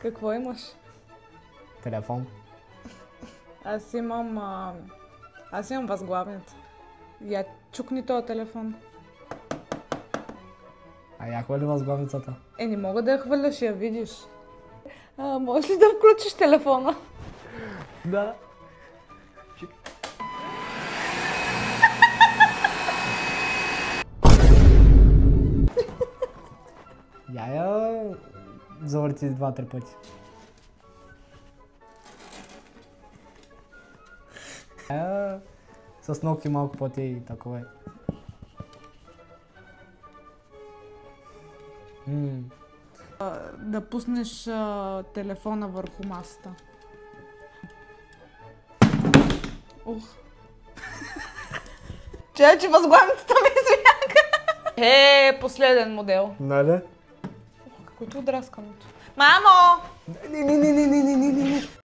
Какво имаш? Телефон. Аз имам възглавница. Я чукни този телефон. А я хвали възглавницата. Не мога да я хвърля, ще я видиш. Можеш ли да включиш телефона? Да. Я завърти 2-3 пъти. С ногти малко пъти и такова е. Да пуснеш телефона върху масата. Ух. Че възглавницата ми извяка. Последен модел. Нали? Каквото отрасканото. Мамо!